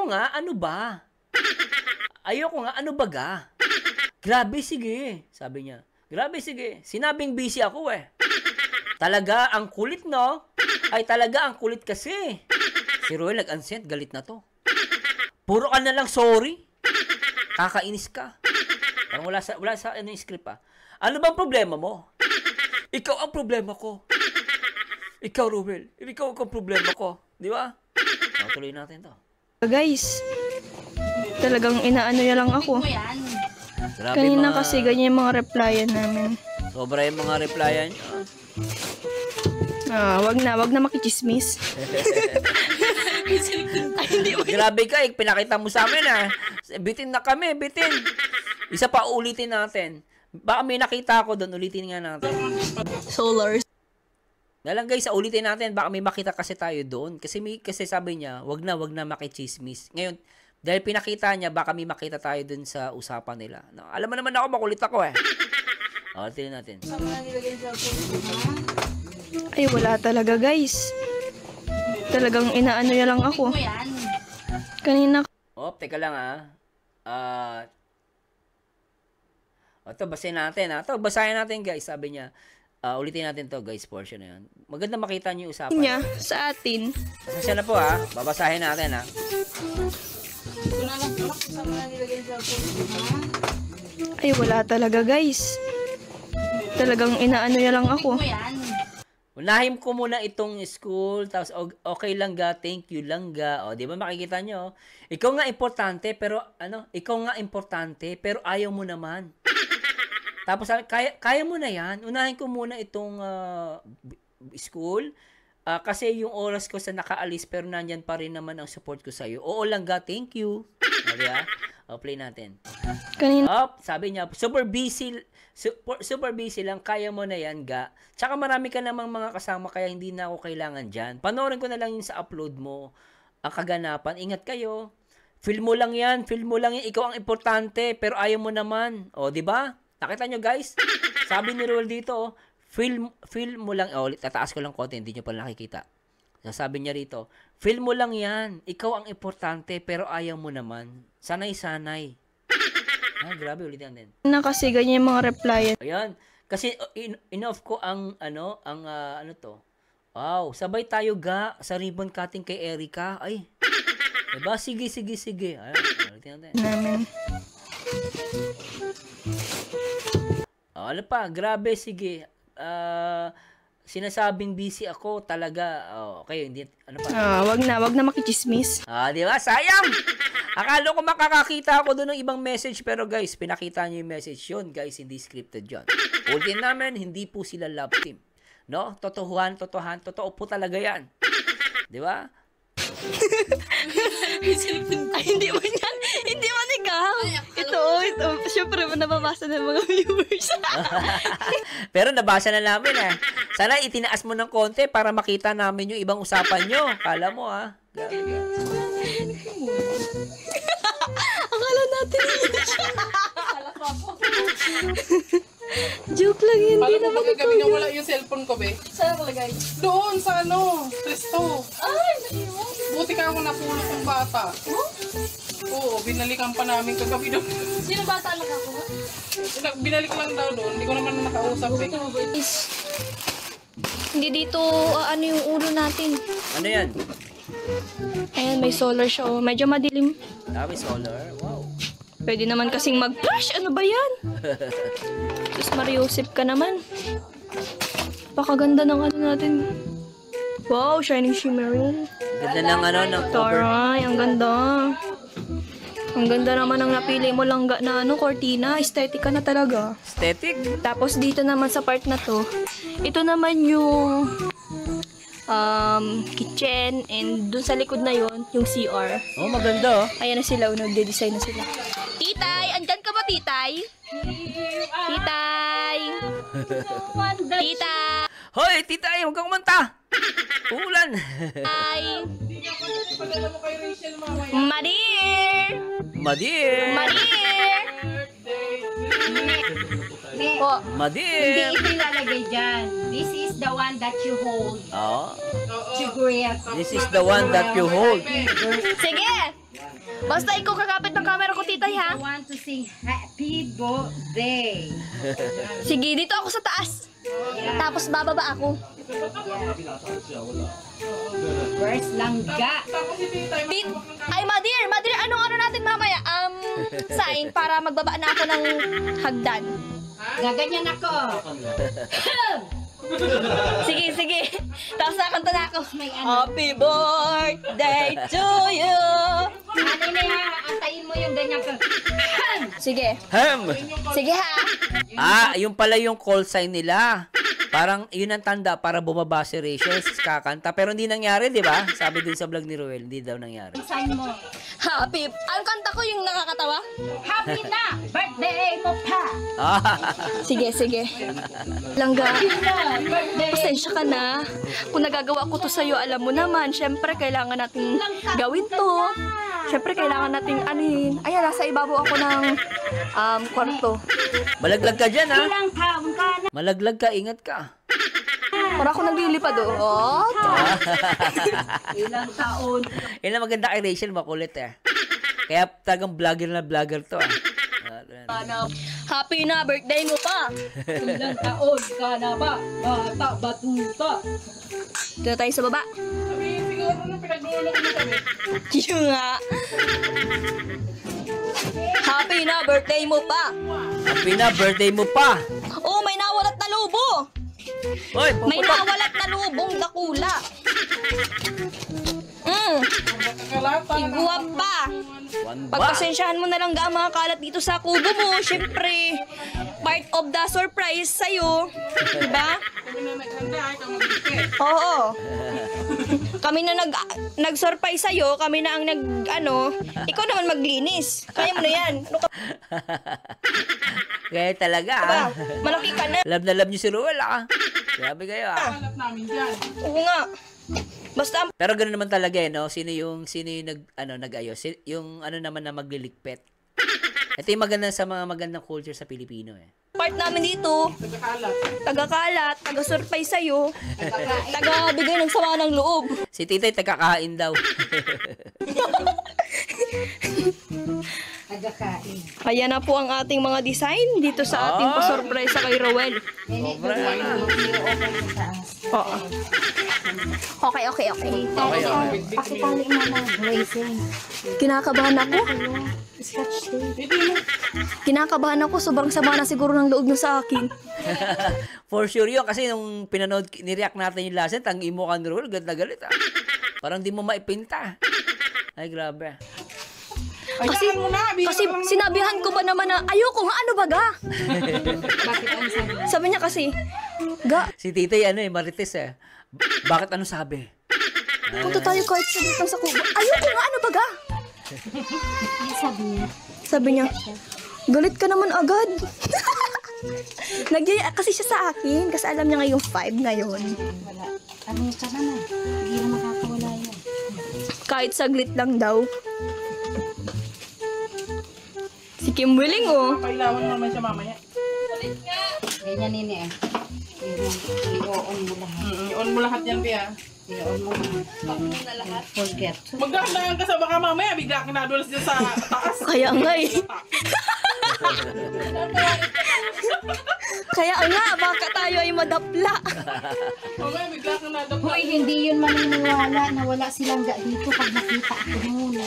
Speaker 1: nga, ano ba? Ayoko nga, ano ba ga? Grabe, sige. Sabi niya, grabe, sige. Sinabing busy ako eh. Talaga, ang kulit, no? Ay, talaga, ang kulit kasi. Si Roel nag-unsent, galit na to. Puro ka na lang sorry. Kakainis ka. Parang wala sa yung script, ha. Ano bang problema mo? Ikaw ang problema ko. Ikaw, Roel. Ikaw ang problema ko. Di ba? Tuloy natin to.
Speaker 4: Guys, talagang inaano niya lang ako.
Speaker 6: Mo yan.
Speaker 1: Grabe
Speaker 4: Kanina
Speaker 1: mga,
Speaker 4: kasi ganyan yung mga replyan namin.
Speaker 1: sobra yung mga replyan nyo.
Speaker 4: Wag na makichismis. Ay, hindi mo.
Speaker 1: Grabe ka, pinakita mo sa amin, ha. Bitin na kami, bitin. Isa pa, ulitin natin. Baka may nakita ako doon, ulitin nga natin.
Speaker 4: Solars.
Speaker 1: Nalang guys, ulitin natin, baka may makita kasi tayo doon. Kasi sabi niya, wag na makichismis. Ngayon, dahil pinakita niya, baka may makita tayo doon sa usapan nila. No, alam mo naman ako, makulit ako eh. Ulitin natin.
Speaker 4: Ay, wala talaga guys. Talagang inaano niya lang ako.
Speaker 6: Mo yan.
Speaker 4: Kanina.
Speaker 1: Teka lang, ha. Ito, basahin natin, ha. Ito, basahin natin, guys. Sabi niya, ulitin natin to guys, portion na yun. Maganda makita niyo yung usapan.
Speaker 4: Niya sa atin.
Speaker 1: Pasensya na po, ha. Babasahin natin, ha.
Speaker 4: Ay, wala talaga guys. Talagang inaano niya lang ako.
Speaker 6: Mo yan.
Speaker 1: Unahin ko muna itong school, tapos okay lang ga, thank you lang ga. O, di ba makikita nyo? Ikaw nga importante, pero ayaw mo naman. Tapos sabi, kaya mo na yan. Unahin ko muna itong school. Kasi yung oras ko sa nakaalis, pero nandyan pa rin naman ang support ko sa'yo. Oo lang ga, thank you. Diba? O, play natin. Sabi niya, super busy lang, kaya mo na yan ga. Tsaka marami ka namang mga kasama, kaya hindi na ako kailangan dyan. Panoorin ko na lang yung sa upload mo. Ang kaganapan, ingat kayo. Feel mo lang yan, ikaw ang importante, pero ayaw mo naman. O, di ba? Nakita nyo guys? Sabi ni Ruel dito, feel mo lang, tataas ko lang konti, hindi nyo pa nakikita. Sabi niya rito, feel mo lang yan, ikaw ang importante, pero ayaw mo naman. Sanay-sanay. Grabe, ulit yan din.
Speaker 4: Na kasi ganyan yung mga replyan.
Speaker 1: Ayan. Kasi in-off ko ang ano to. Wow, sabay tayo ga sa ribbon cutting kay Erica. Ay. Diba? Sige. Ayan, ulit natin.
Speaker 4: Namin.
Speaker 1: Ano pa? Grabe, sige. Sinasabing busy ako talaga. Okay, hindi ano pa?
Speaker 4: Wag na makichismis.
Speaker 1: Di ba? Sayang. Akala ko makakakita ako doon ng ibang message, pero guys, pinakita niyo yung message yun. Guys, hindi scripted yun. Ulitin namin, hindi po sila love team. No? Totoo po talaga yan. Di ba?
Speaker 4: Ay, hindi man ikaw. Ito. Siyempre, nababasa ng mga viewers.
Speaker 1: Pero nabasa na namin Sana itinaas mo ng konti para makita namin yung ibang usapan nyo. Kala mo
Speaker 4: Akala natin joke lang yun. Hindi naman ikaw
Speaker 3: Gabi na wala yung cellphone ko, be.
Speaker 6: Saan nakalagay?
Speaker 3: Doon sa Presto.
Speaker 6: Ay, naiwan.
Speaker 3: Buti ka ako napulot ng bata. Oo, binalikan pa namin kagabi doon.
Speaker 6: Sino bata nakakuha?
Speaker 3: Binalik lang daw doon. Hindi ko naman nakausap eh.
Speaker 4: Hindi dito, yung ulo natin.
Speaker 1: Ano yan?
Speaker 4: Ayan, may solar siya. Medyo madilim.
Speaker 1: May solar. Wow.
Speaker 4: Pwede naman kasing mag-flash. Ano ba yan? Diyos Mariusip ka naman. Pakaganda ng natin. Wow, shining shimmering.
Speaker 1: Ganda ng ng cover.
Speaker 4: Taray, ang ganda. Ang ganda naman ang napili mo lang na cortina. Aesthetic ka na talaga.
Speaker 1: Aesthetic?
Speaker 4: Tapos dito naman sa part na to, ito naman yung kitchen, and dun sa likod na yon yung CR.
Speaker 1: Oh, maganda
Speaker 4: Ayan na sila, nagde-design na sila. Titay! Andyan ka ba, Titay? Titay! Titay!
Speaker 1: Hoy, tita, huwag kang kumanta! Uulan!
Speaker 4: Ay!
Speaker 3: Padala mo kay Rachel mamaya.
Speaker 4: Madir!
Speaker 1: Madir!
Speaker 4: Madir! Po.
Speaker 5: Hindi
Speaker 1: Madir!
Speaker 5: ito ilalagay dyan. This is the one that you hold.
Speaker 1: Oh,
Speaker 5: To grip.
Speaker 1: this is the one that you hold.
Speaker 4: Sige! Basta ikaw kakapit ng camera ko, Titay, ha?
Speaker 5: I want to sing happy birthday.
Speaker 4: Sige, dito ako sa taas. Tapos bababa ako.
Speaker 5: First langga.
Speaker 3: Tapos si Tita,
Speaker 4: Ay, Madir! Madir, anong natin mamaya? Sign para magbaba na ako ng hagdan.
Speaker 5: Gaganyan ako.
Speaker 4: Sige. Tapos nakanta na ako.
Speaker 5: May ano.
Speaker 4: Happy birthday to you!
Speaker 5: Ano na yan? Antayin mo yung ganyan ka.
Speaker 4: Sige.
Speaker 1: Ham!
Speaker 4: Sige, ha?
Speaker 1: Yung pala yung call sign nila. Parang yun ang tanda para bumaba si Rachel sa kakanta. Pero hindi nangyari, di ba? Sabi din sa vlog ni Ruel, hindi daw nangyari.
Speaker 5: Sign mo.
Speaker 4: Happy. Ang kanta ko yung nakakatawa?
Speaker 5: Happy na birthday mo pa.
Speaker 4: Sige. Langga.
Speaker 5: Na birthday.
Speaker 4: Pasensya ka na. Kung nagagawa ko to sa'yo, alam mo naman, syempre kailangan nating gawin to. Syempre kailangan nating anin. Ayan, nasa ibabaw ako ng kwarto.
Speaker 1: Malaglag ka dyan, ha?
Speaker 5: Ilang taon ka na?
Speaker 1: Malaglag ka, ingat ka.
Speaker 4: Para ako naglilipad, oh.
Speaker 5: Ilang taon?
Speaker 1: Yun ang maganda kay Rachel, makulit Kaya talagang vlogger to.
Speaker 4: Happy na birthday mo pa.
Speaker 5: Ilang taon ka na ba? Bata, batuta.
Speaker 4: Dito tayo sa baba.
Speaker 3: sabi siguro nung pinaglulok mo kami.
Speaker 4: Yung nga. Happy na birthday mo pa.
Speaker 1: Happy na birthday mo pa.
Speaker 4: Oh, may nawalat na lobo.
Speaker 1: Hoy,
Speaker 4: May nawalat na salubong dakula. Iguwap pa.
Speaker 1: One ba?
Speaker 4: Pagpasensyahan mo na lang ga mga kalat dito sa kubo mo. Siyempre, part of the surprise sa'yo. Diba? Oo. Kami na nag-surprise sa'yo. Kami na ang ikaw naman maglinis. Kaya mo na yan. Ano ka
Speaker 1: Kaya talaga
Speaker 4: ba? Malaki ka na.
Speaker 1: Love na love niyo si Ruel Grabe kayo
Speaker 4: Oo nga. Basta
Speaker 1: Pero ganoon naman talaga no? Sino yung nag-ayos? Yung naman na magliligpit. Ito yung maganda sa mga magandang culture sa Pilipino
Speaker 4: part namin dito, taga-kalat, taga-surprise sa'yo, taga-bigay ng sama ng loob.
Speaker 1: Si Titay taga-kain daw.
Speaker 5: Nagkakain.
Speaker 4: Ayan na po ang ating mga design dito sa ating pa-surprise sa kay Rowel. Oo. Okay.
Speaker 5: Pakitali mo na bracing.
Speaker 4: Kinakabahan ako.
Speaker 5: Scotch tape.
Speaker 4: Kinakabahan ako. Sobrang sama na siguro ng loob mo sa akin.
Speaker 1: For sure yun. Kasi nung pinanood, nireact natin yung last night, ang imo ka ni Ruel, galit na galit Parang di mo maipinta. Ay, grabe.
Speaker 4: Kasi sinabihan ko ba naman na ayoko nga, ano ba ga?
Speaker 5: Bakit ang sabi?
Speaker 4: Sabi niya kasi, ga,
Speaker 1: Si Titay Marites Bakit ano sabi?
Speaker 4: punta tayo kahit sa bitang sa kubo. Ayoko nga, ano ba ga?
Speaker 5: Ang sabi niya?
Speaker 4: Sabi niya, galit ka naman agad. Nagyaya kasi siya sa akin kasi alam niya ngayong 5 ngayon.
Speaker 5: Wala. Ano ka naman? Hindi na makakawala yan.
Speaker 4: Kahit saglit lang daw. Si Kim Willing
Speaker 3: Pailawan naman siya mamaya.
Speaker 5: Ganyan nini I-on mo lahat.
Speaker 3: I-on mo lahat yan, Pia.
Speaker 5: I-on mo lahat. Forget.
Speaker 3: Magdakandahan ka sa baka mamaya, bigla ka nadulas dyan sa taas.
Speaker 4: Kaya nga Kaya nga, baka tayo ay madapla.
Speaker 3: Mamaya, bigla ka nadapla.
Speaker 5: Hoy, hindi yun maniniwala na wala silang dito pag nakita ako muna.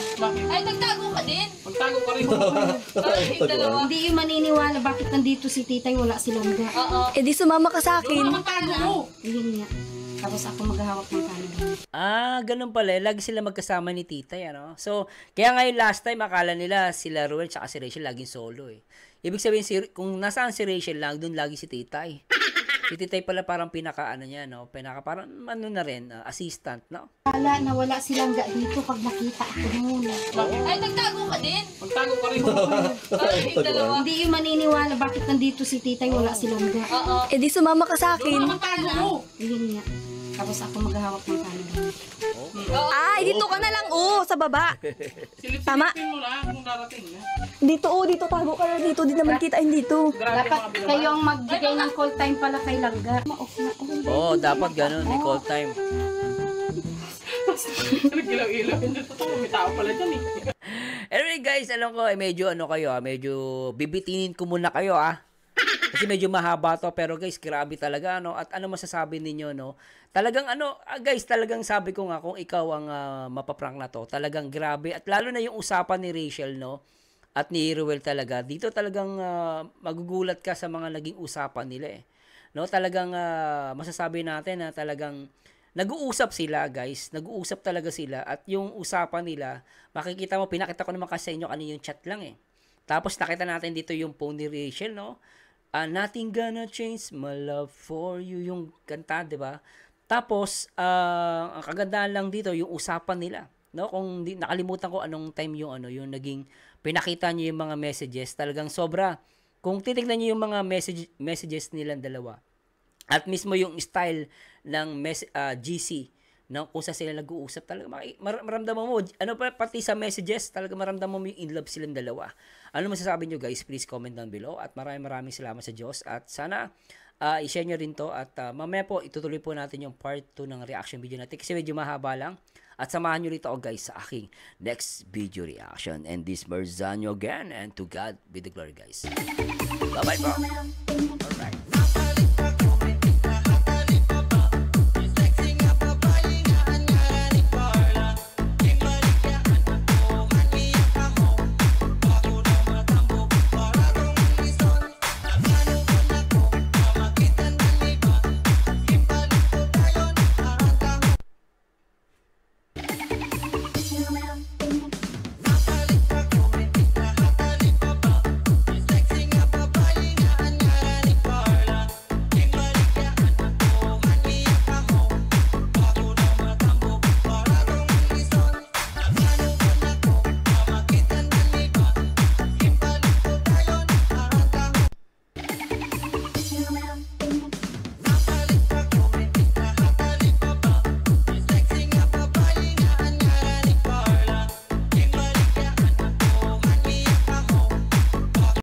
Speaker 6: Ay, nagtago ka din.
Speaker 3: Magtago ka rin.
Speaker 6: Yung dalawa.
Speaker 5: Hindi yun maniniwala bakit nandito si titay wala silang
Speaker 6: Oo.
Speaker 4: Eh di sumama ka sa akin.
Speaker 3: Magtago mo.
Speaker 5: Yun nga. Tapos ako maghahawak ng camera.
Speaker 1: Ganun pala. Lagi sila magkasama ni Titay, So, kaya ngayon last time, akala nila sila Ruel tsaka si Rachel laging solo, Ibig sabihin, kung nasaan si Rachel lang, doon lagi si Titay. Si Titay pala parang niya, parang na rin, assistant,
Speaker 5: Wala na wala silang dito pag nakita ako muna.
Speaker 6: Ay, nagtago ka din.
Speaker 3: Magtago ka rin.
Speaker 6: Yung dalawa.
Speaker 5: Hindi yun maniniwala bakit nandito si titay wala silang
Speaker 6: Oo.
Speaker 4: Eh di sumama ka sa akin.
Speaker 3: Magtago mo.
Speaker 5: Yun nga. Tapos ako maghahawak ng camera.
Speaker 4: Ay, dito ka na lang, sa baba. Tama.
Speaker 3: Silip-silipin mo lang kung darating.
Speaker 4: Dito, dito tago ka na dito. Di naman kitain dito.
Speaker 5: Dapat kayo ang magbigay ng call time pala kay Langga. Ma-off na.
Speaker 1: Dapat ganun, call time.
Speaker 3: Nagkilaw-ilaw. May tao pala dyan
Speaker 1: Anyway guys, alam ko, medyo medyo bibitinin ko muna kayo Kasi medyo mahaba to, pero guys, grabe talaga, At ano masasabi ninyo, Talagang guys, talagang sabi ko nga, kung ikaw ang mapaprank na to, talagang grabe. At lalo na yung usapan ni Rachel, At ni Ruel talaga, dito talagang magugulat ka sa mga naging usapan nila, Talagang masasabi natin na talagang nag-uusap sila, guys. Nag-uusap talaga sila. At yung usapan nila, makikita mo, pinakita ko naman kasi sa inyo kanina yung chat lang, Tapos nakita natin dito yung phone ni Rachel, Nothing gonna change my love for you, yung kanta, di ba? Tapos, ang kagandahan lang dito, yung usapan nila. Kung nakalimutan ko anong time yung yung naging pinakita niyo yung mga messages, talagang sobra. Kung titignan niyo yung mga messages nilang dalawa, at mismo yung style ng GC, kung saan sila nag-uusap, talaga maramdaman mo, pati sa messages, talaga maramdaman mo yung in love silang dalawa. Ano masasabi nyo guys? Please comment down below, at maraming salamat sa Diyos, at sana i-share nyo rin to, at mamaya po itutuloy po natin yung part 2 ng reaction video natin kasi medyo mahaba lang, at samahan nyo rito guys sa aking next video reaction. And this Marzano again, and to God be the glory guys. Bye bye po. Alright.